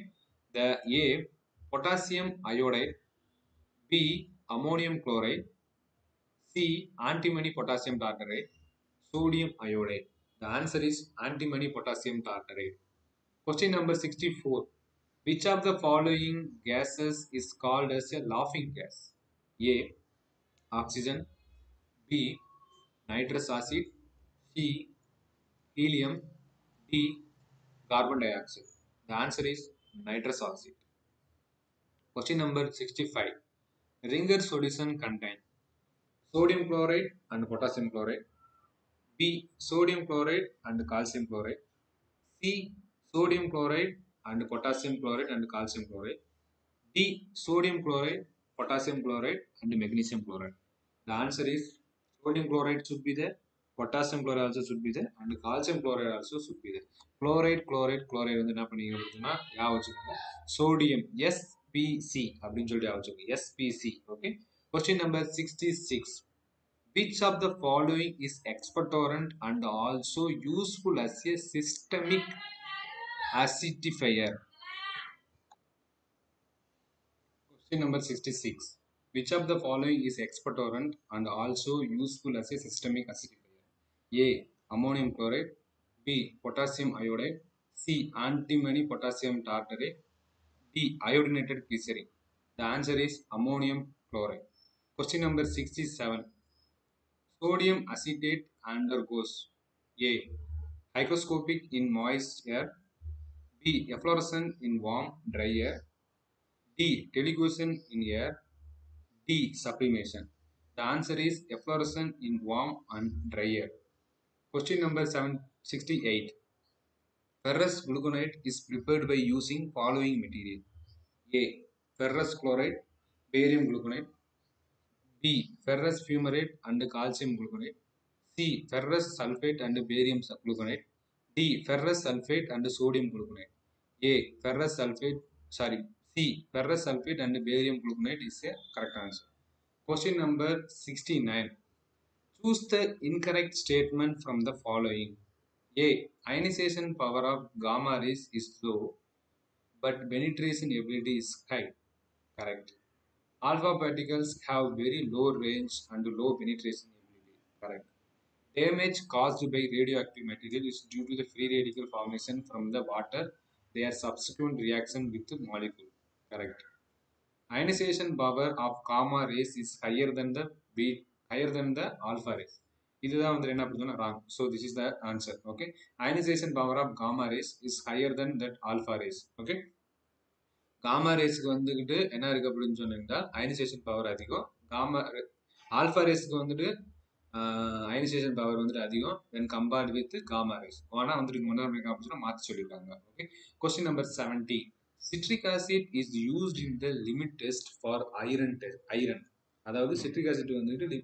The A. Potassium iodide. B. Ammonium chloride. C. Antimony potassium tartrate. Sodium iodide. The answer is antimony potassium tartrate. Question number 64. Which of the following gases is called as a laughing gas? A. Oxygen. B. Nitrous acid. C. Helium. D. Carbon dioxide. The answer is nitrous oxide. Question number 65. Ringer solution contain sodium chloride and potassium chloride. B. Sodium chloride and calcium chloride. C. Sodium chloride and potassium chloride and calcium chloride. D. Sodium chloride, potassium chloride and magnesium chloride. The answer is sodium chloride should be there, potassium chloride also should be there and calcium chloride also should be there. Chloride வந்து என்ன பண்ணீங்க அப்படின்னா ஞாபகம் வச்சுக்கோங்க. Sodium SPC அப்படின்னு சொல்லிட்டு ஞாபகம் வச்சுக்கோங்க. SPC. Okay. Question number 66. Which of the following is expectorant and also useful as a systemic acidifier? Question number 66. Which of the following is expectorant and also useful as a systemic acidifier? A. Ammonium chloride. B. Potassium iodide. C. Antimony potassium tartrate. D. Iodinated glycerin. The answer is ammonium chloride. Question number 67. Sodium acetate undergoes A. Hygroscopic in moist air. B. Efflorescence in warm, dry air. D. Teligation in air. D. Sublimation. The answer is efflorescence in warm and dry air. Question number 768. Ferrous gluconate is prepared by using following material. A. Ferrous chloride, barium gluconate. B. Ferrous fumarate and calcium gluconate. C. Ferrous sulfate and barium gluconate. D. Ferrous sulfate and sodium gluconate. A. Ferrous sulfate, C. Ferrous sulfate and barium gluconate is a correct answer. Question number 69. Choose the incorrect statement from the following. A. Ionization power of gamma rays is low, but penetration ability is high. Correct. Alpha particles have very low range and low penetration ability. Correct. Damage caused by radioactive material is due to the free radical formation from the water, their subsequent reaction with the molecule. Correct. Ionization power of gamma rays is higher than the alpha rays. இதுதான் வந்து என்ன பண்ணுதுன்னா wrong. So this is the answer. Okay. Ionization power of gamma rays is higher than that alpha rays. Okay. Gamma rays க்கு வந்துகிட்டு என்ன இருக்கு அப்படின்னு சொன்னீங்கன்னா அயனைசேஷன் பவர் அதிகம். gamma alpha rays க்கு வந்துட்டு அயனைசேஷன் பவர் வந்துட்டு அதிகம் when compared with gamma rays. ஆனா வந்துட்டு என்ன அப்படின்னு மாத்தி சொல்லிருக்காங்க. Okay. Question number 70. Citric acid is used in the limit test for iron test. அதாவது citric acid வந்துட்டு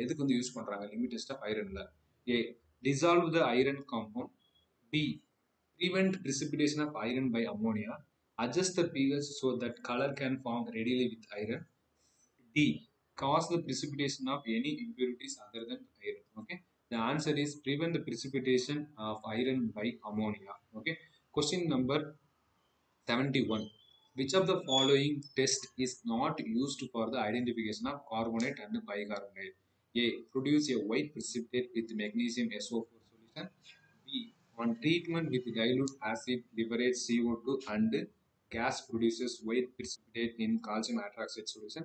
எதுக்கு வந்து யூஸ் பண்றாங்க லிமிட் டெஸ்ட் ஆஃப் ஐரன்ல? A. Dissolve the iron compound. B. Prevent precipitation of iron by ammonia. Adjust the pH so that color can form readily with iron. D. Cause the precipitation of any impurities other than iron. Okay. The answer is prevent the precipitation of iron by ammonia. Okay. Question number 71. Which of the following test is not used for the identification of carbonate and bicarbonate? A. Produce a white precipitate with magnesium SO4 solution. B. On treatment with dilute acid liberates CO2 and gas produces white precipitate in calcium hydroxide solution.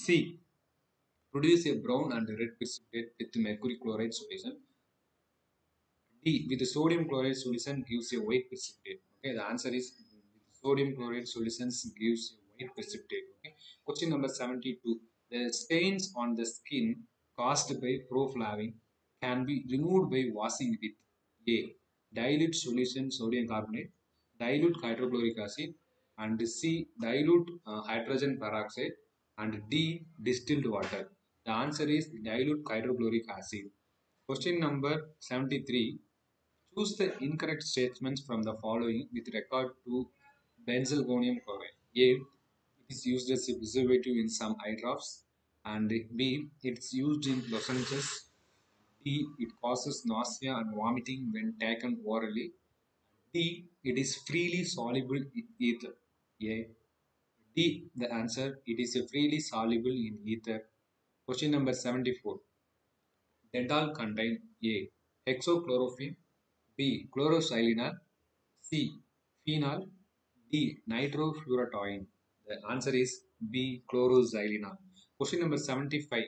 C. Produce a brown and red precipitate with mercury chloride solution. D. With the sodium chloride solution gives a white precipitate. Okay, the answer is sodium chloride solutions gives a white precipitate. Okay. Question number 72. The stains on the skin caused by proflavin can be removed by washing with A. Dilute solution sodium carbonate, dilute hydrochloric acid, and C dilute hydrogen peroxide, and D distilled water. The answer is dilute hydrochloric acid. Question number 73. Choose the incorrect statements from the following with regard to benzalkonium chloride. A. It is used as a preservative in some eye drops. And B. It's used in lozenges. D. It causes nausea and vomiting when taken orally. D. It is freely soluble in ether. A. D. The answer. It is a freely soluble in ether. Question number 74. Dental contain A. Hexochlorophene. B. Chloroxylenol. C. Phenol. D. Nitrofuratoin. The answer is B. Chloroxylenol. Question number 75.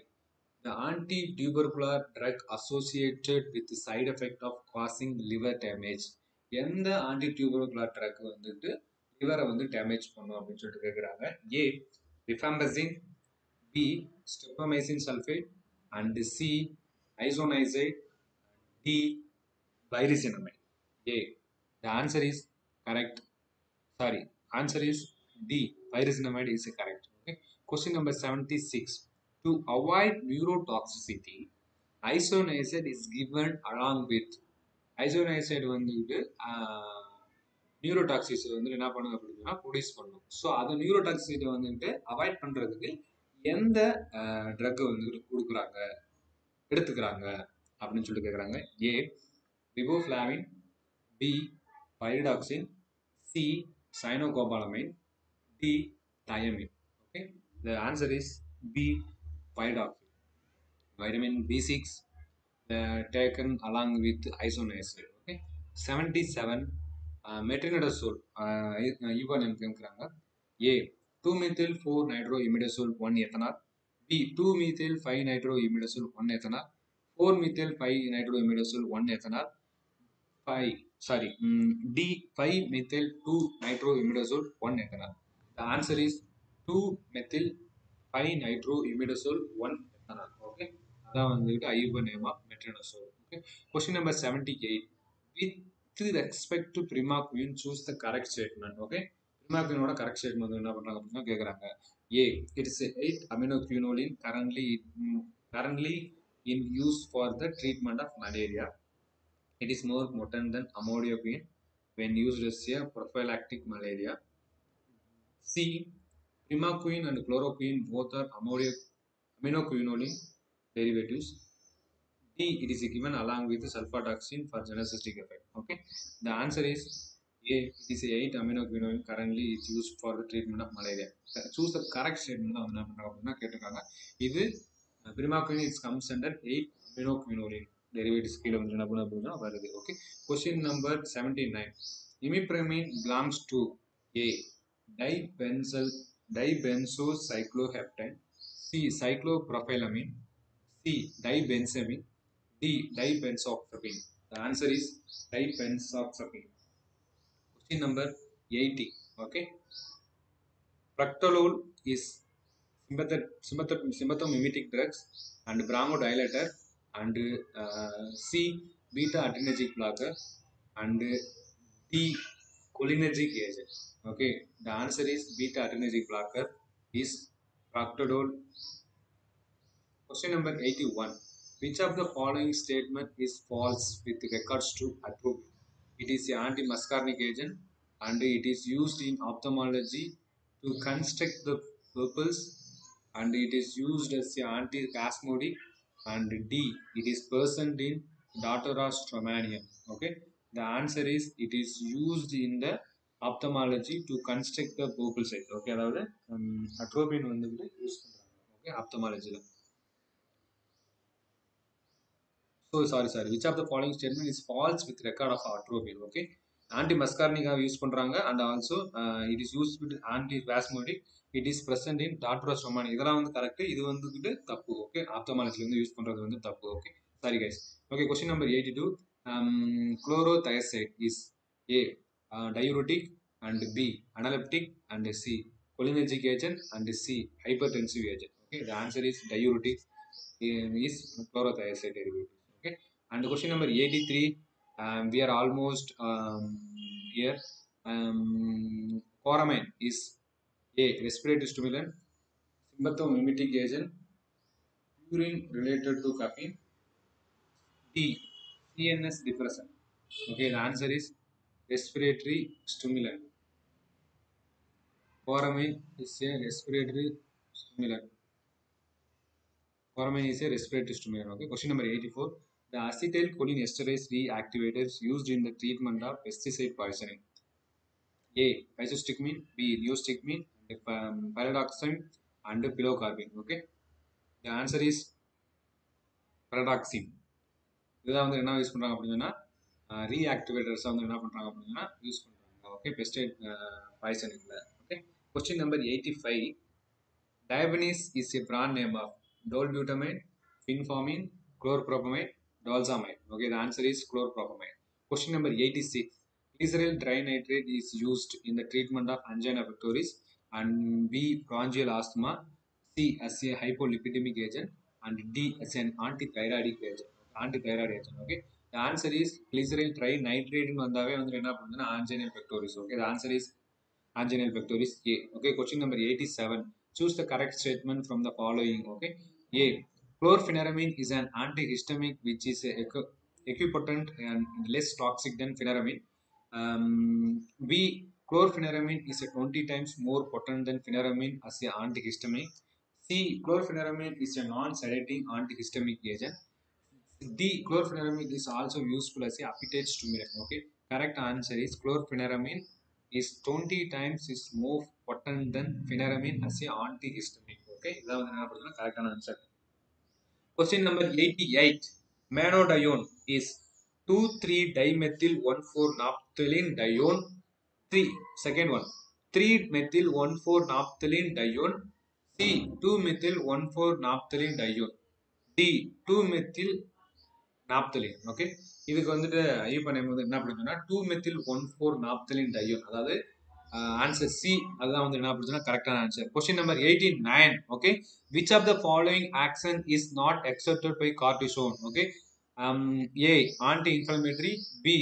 The anti-tubercular drug associated with the side effect of causing liver damage. எந்த anti-tubercular drug வந்துட்டு லிவரை வந்து damage பண்ணும் அப்படின்னு சொல்லிட்டு கேட்குறாங்க. A rifampicin, B streptomycin sulphate, and C isoniazid, D glycinamide. A. The answer is correct. Sorry, answer is D. Pyrazinamide is correct. Okay. Question number 76. To avoid neurotoxicity, isoniazid is given along with isoniazid வந்துட்டு நியூரோடாக்சிசிட்டி வந்து என்ன பண்ணுங்க அப்படின்னா produce பண்ணும். So அதை நியூரோடாக்சிசிட்டி வந்துட்டு avoid பண்ணுறதுக்கு எந்த ட்ரக் வந்துட்டு கொடுக்குறாங்க எடுத்துக்கிறாங்க அப்படின்னு சொல்லிட்டு கேட்குறாங்க. A riboflavin, B pyridoxine, C cyanocobalamin, D thiamine. Okay, the answer is B pyridoxine. Vitamin B6 taken along with isoniazid. Okay, 77 metronidazole இவன் கேட்குறாங்க. A 2-methyl 4-nitroimidazole 1-ethanol, B 2-methyl 5-nitroimidazole 1-ethanol, 4-methyl 5-nitroimidazole 1-ethanol, D 5-methyl 2-nitroimidazole 1-ethanol. The answer is 2-methyl 5-nitroimidazole 1-ethanol. Okay, அதான் வந்துட்டு IUPAC name of metronidazole. Okay, question number 78. With respect to primaquine, choose the correct statement. Okay, primaquine ஓட correct statement வந்து என்ன பண்றாங்க அப்படின்னா கேக்குறாங்க. A. It is a 8-aminoquinoline currently in use for the treatment of malaria. It is more potent than amodiaquine when used as a prophylactic malaria. C. Primaquine and chloroquine both are aminoquinoline derivatives. D. It is given along with sulfadoxine for synergistic effect. Okay. The answer is A. It is a 8-aminoquinoline currently is used for the treatment of malaria. Choose the correct statement. இது primaquine is comes under 8-aminoquinoline derivatives கீழ வந்து என்ன பண்ண அப்படின்னா வருது. Okay. Question number 79. Imipramine belongs to A. Dibenzocycloheptane, C. Cyclopropylamine, C. Dibenzamine, D. Dibenzoxapine. The answer is dibenzoxapine. Question number 80. Okay. Proctolol is sympathomimetic drugs and bronchodilator, and C. beta adrenergic blocker, and D. cholinergic agent. Okay, the answer is beta adrenergic blocker is proctolol. Question number 81. Which of the following statement is false with regards to atropine? It is an anti-muscarinic agent and it is used in ophthalmology to construct the pupils, and it is used as an anti-spasmodic, and D. It is present in Datura stramonium. Okay, the answer is it is used in the ophthalmology to construct the pupil site. Okay, அதாவது atropine வந்துட்டு use பண்றாங்க. Okay, ophthalmology. So sorry. Which of the following statement is false with regard of atropine? Okay, anti-muscarinic use பண்றாங்க and also it is used with anti-spasmodic. It is present in Datura stramonium. இதெல்லாம் வந்து correct, இது வந்துட்டு தப்பு. Okay, ஆப்தமாலஜில வந்து use பண்றது வந்து தப்பு. Okay, sorry guys. Okay, question number 82. Chlorothiazide is A. Diuretic, and B. Analeptic, and C. cholinergic agent, and C. hypertensive agent. Okay, the answer is diuretic is chlorothiazide derivative. Okay, and question number 83. We are almost here. Coramine is A. Respiratory stimulant, sympathomimetic agent, purine related to caffeine, D. CNS depressant. Okay, the answer is respiratory stimulant. Coramine is a respiratory stimulant. Coramine is a respiratory stimulant. Okay, question number 84. The acetylcholinesterase reactivators used in the treatment of pesticide poisoning. A. Physostigmine, B. Neostigmine, and pyridoxine and pilocarpine. Okay, the answer is pyridoxine. இதுதான் வந்து என்ன use பண்றாங்க அப்படின்னா ரீஆக்டிவேட்டர்ஸ் வந்து என்ன பண்றாங்க அப்படின்னா use பண்றாங்க. ஓகே, பெஸ்டைட் பாய்சனிங்ல. Okay, question number 85. Diabetes is a brand name of dolbutamide, fenformine, chlorpropamide, dalzamide. Okay, the answer is chlorpropamide. Question number 86. Glyceryl trinitrate is used in the treatment of angina pectoris and B. bronchial asthma, C. as a hypolipidemic agent, and D. as an antithyroidic agent. Antithyroid agent. Okay, the answer is glyceryl trinitrate வந்தாவே வந்து என்ன பண்ணுதுன்னா angina pectoris. Okay, the answer is angina pectoris A. Okay, question number 87. Choose the correct statement from the following. Okay, A. Chlorpheniramine is an antihistamic which is equipotent and less toxic than pheneramine. B. Chlorpheniramine is a 20 times more potent than pheneramine as an antihistaminic. C. Chlorpheniramine is a non-sedating antihistamic agent. D. Chlorpheniramine is also useful as a appetite stimulant. Okay, correct answer is chlorpheniramine is 20 times is more potent than pheneramine as a antihistaminic. Okay, இதான் வந்து என்ன பண்ணுறதுன்னா கரெக்டான answer. Question number 88. Manodione is 2,3-dimethyl 1,4-naphthalene dione. 3. Second one. 3-methyl 1,4-naphthalene dione. C. 2-methyl 1,4-naphthalene dione. D. 2-methyl naphthalene. Okay, இதுக்கு வந்துட்டு Ayyappan name வந்து என்ன பண்ணுதுன்னா 2-methyl 1,4-naphthalene dione. அதாவது ஆன்சர் சி, அதுதான் வந்து என்ன பண்ணுதுன்னா கரெக்டான answer. Question number 89. Okay, which of the following action is not exerted by cortisone? Okay, A. anti-inflammatory, B.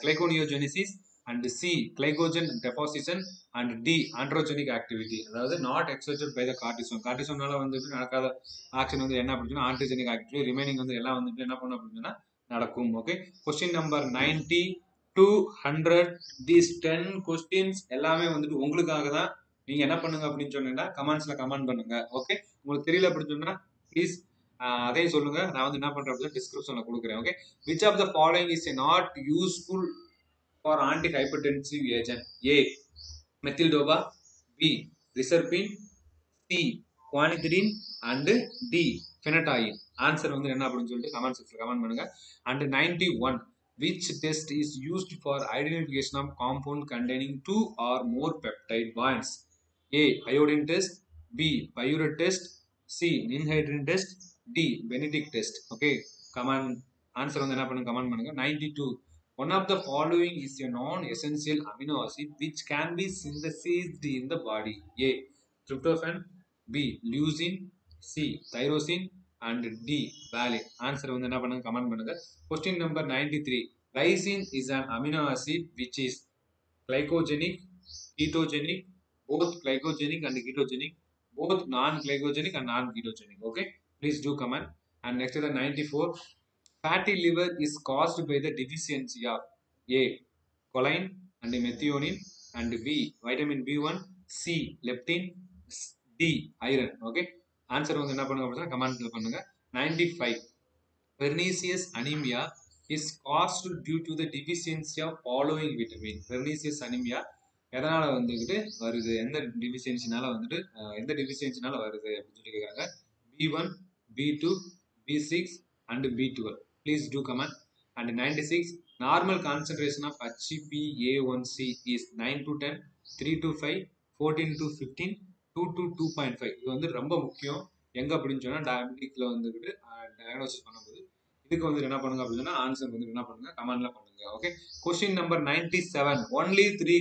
glyconeogenesis, and C. glycogen deposition, and D. androgenic activity. அதாவது not exerted by the cortisone. கார்டிசோனால வந்துட்டு நடக்காத action வந்து என்ன பண்ணுதுன்னா antigenic activity, remaining வந்து எல்லாம் வந்துட்டு என்ன பண்ண அப்படின்னா நடக்கும். Okay, question number 90 to 100. these 10 questions எல்லாமே வந்துட்டு உங்களுக்காக தான். நீங்க என்ன பண்ணுங்க அப்படின்னு சொன்னீங்கன்னா கமெண்ட்ஸ்ல கமெண்ட் பண்ணுங்க. ஓகே, உங்களுக்கு தெரியல அப்படின்னு சொன்னா ப்ளீஸ் அதையும் சொல்லுங்க. நான் வந்து என்ன பண்றேன் அப்படின்னா டிஸ்கிரிப்ஷன்ல கொடுக்குறேன். Okay, which of the following is not useful for antihypertensive agent? A. Methyldopa, B. Reserpine, C. Guanethidine, and D. Phenytoin. Answer வந்து என்ன அப்படின்னு சொல்லிட்டு கமெண்ட் செக்ஷன்ல கமெண்ட் பண்ணுங்க. And 91. Which test is used for identification of compound containing 2 or more peptide bonds? A. Iodine test, B. Biuret test, C. Ninhydrin test, D. Benedict test. Okay, comment answer வந்து என்ன பண்ணுங்க comment பண்ணுங்க. 92. One of the following is a non-essential amino acid which can be synthesized in the body. A. Tryptophan, B. Leucine, C. Tyrosine, and D. Valine. Answer வந்து என்ன பண்ணுங்க comment பண்ணுங்க. Question number 93. Lysine is an amino acid which is glycogenic, ketogenic, both glycogenic and ketogenic, both non-glycogenic and non-ketogenic. Okay, please do comment. And next to the 94. Fatty liver is caused by the deficiency of A. choline and methionine, and B. vitamin B1, C. leptin, D. iron. Okay, answer வந்து என்ன பண்ணுங்க அப்படின்னா கமெண்ட்ல பண்ணுங்க. 95. Pernicious anemia is caused due to the deficiency of following vitamin. Pernicious anemia எதனால வந்துட்டு வருது, எந்த டிஃபிஷியன்சினால வந்துட்டு எந்த டிஃபிஷியன்சினால வருது அப்படின்னு சொல்லி கேட்குறாங்க. B1, B2, B6, and B12. Please do comment. And 96. Normal concentration of HbA1c is 9 to 10, 3 to 5, 14 to 15, 2 to 2.5. இது வந்து ரொம்ப முக்கியம். எங்க அப்படின்னு சொன்னா டயபெட்டிக்ல வந்துட்டு டயக்னோசிஸ் பண்ணும்போது இதுக்கு வந்து என்ன பண்ணுங்க அப்படின்னா ஆன்சர் வந்து என்ன பண்ணுங்க கமெண்ட்ல பண்ணுங்க. Okay, question number 97. only 3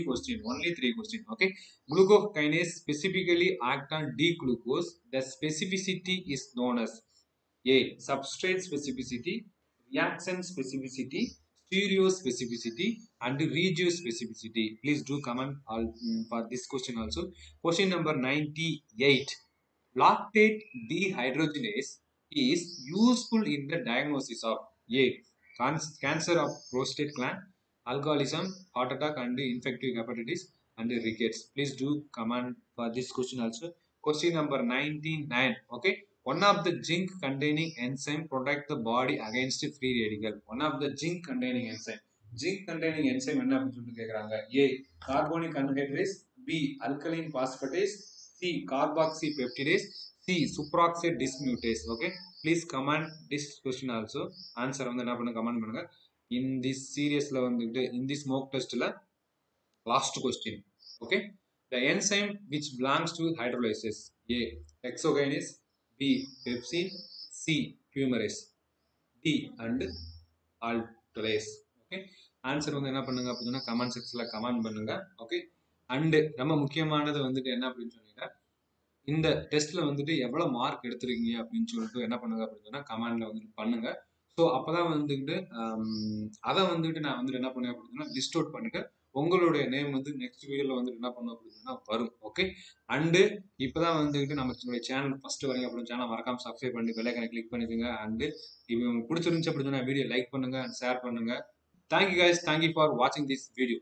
question. Okay, glucokinase specifically act on D-glucose. The specificity is known as A. substrate specificity, reaction specificity, stereospecificity and regiospecificity. Please do comment all, for this question also. Question number 98. Lactate dehydrogenase is useful in the diagnosis of A. Cancer of prostate gland, alcoholism, heart attack, and infective hepatitis, and rickets. Please do comment for this question also. Question number 99. Okay. One of the zinc containing enzyme protect the body against free radical. One of the zinc containing enzyme. Zinc containing enzyme என்ன அப்படின்னு சொல்லிட்டு கேக்குறாங்க. A. Carbonic anhydrase. B. Alkaline phosphatase. C. Carboxypeptidase. C. Superoxide dismutase. Okay. Please comment this question also. Answer வந்து என்ன பண்ணு comment பண்ணுங்க. In this seriesல வந்துட்டு in this mock testல last question. Okay. The enzyme which belongs to hydrolysis. A. Hexokinase. B. Pepsin. C. Fumarase. D. And altolase. Okay. Answer வந்து என்ன பண்ணுங்க அப்படின்னா comment செக்ஷன்ல கமெண்ட் பண்ணுங்க. ஓகே. அண்ட் நம்ம முக்கியமானது வந்துட்டு என்ன அப்படின்னு சொன்னீங்கன்னா இந்த டெஸ்ட்ல வந்துட்டு எவ்வளவு மார்க் எடுத்திருக்கீங்க அப்படின்னு சொல்லிட்டு என்ன பண்ணுங்க அப்படின்னு சொன்னா கமெண்ட்ல வந்துட்டு பண்ணுங்க. ஸோ அப்பதான் வந்துட்டு அதை வந்துட்டு நான் வந்துட்டு என்ன பண்ணுவேன் அப்படின்னா லிஸ்ட் அவுட் பண்ணிட்டு உங்களுடைய நேம் வந்து நெக்ஸ்ட் வீடியோல வந்துட்டு என்ன பண்ணும் அப்படின்னா வரும். ஓகே. அண்டு இப்பதான் வந்துட்டு நம்ம சேனல் ஃபர்ஸ்ட் வரீங்க அப்படின்னு சேனல் மறக்காம சப்ஸ்கிரைப் பண்ணி பெல் ஐகானை கிளிக் பண்ணிக்கோங்க. அண்டு இப்போ உங்களுக்கு பிடிச்சிருந்துச்சு அப்படின்னு சொன்னா வீடியோ லைக் பண்ணுங்க அண்ட் ஷேர் பண்ணுங்க. தேங்க்யூ கைஸ், தேங்க்யூ ஃபார் வாட்சிங் திஸ் வீடியோ.